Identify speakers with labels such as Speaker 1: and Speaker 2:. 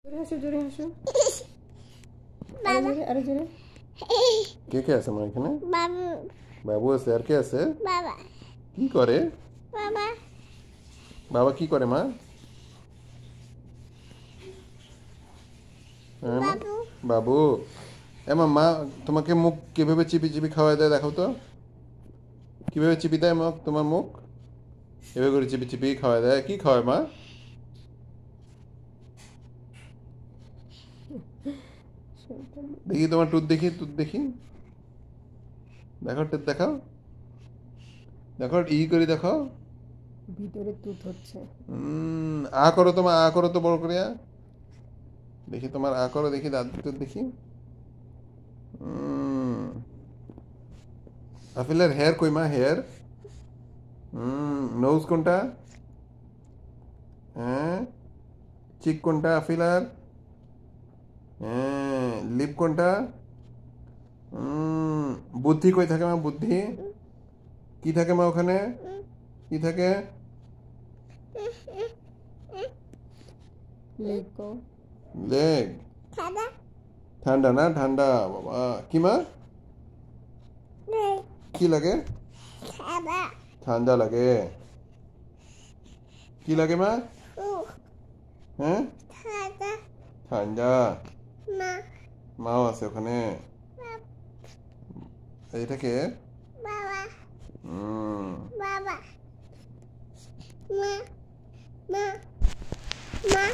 Speaker 1: জোরে হাসো বাবা আরে জোরে কে কে আছে মা এখানে বাবু বাবু আছে আর কে আছে বাবা কি করে বাবা বাবা কি করে মা বাবু বাবু মা তোমাকে মুখ কিভাবে চিপি চিপি খাওয়ায় দেয় দেখাও তো কিভাবে চিপি দেয় মা তোমার মুখ এভাবে করে চিপি চিপি খাওয়ায় দেয় কি খাওয়ায় মা দেখি তোমার টুথ দেখি দেখো টুথ দেখাও দেখো ই করে দেখো ভিতরে টুথ হচ্ছে আ করো তোমার আ করো তো বড় করে দেখি তোমার আ করো দেখি দাঁত টুথ দেখি আফিলের হেয়ার কই মা হেয়ার নোজ কোনটা হ্যাঁ চিক কোনটা আফিলার হ্যাঁ লিপ কোনটা বুদ্ধি কই থাকে মা বুদ্ধি কি থাকে মা ওখানে কি থাকে লেগ ঠান্ডা না ঠান্ডা বাবা কি মা কি লাগে ঠান্ডা লাগে কি লাগে মা হ্যাঁ ঠান্ডা মাও আছে ওখানে এইটাকে বাবা বাবা মা মা মা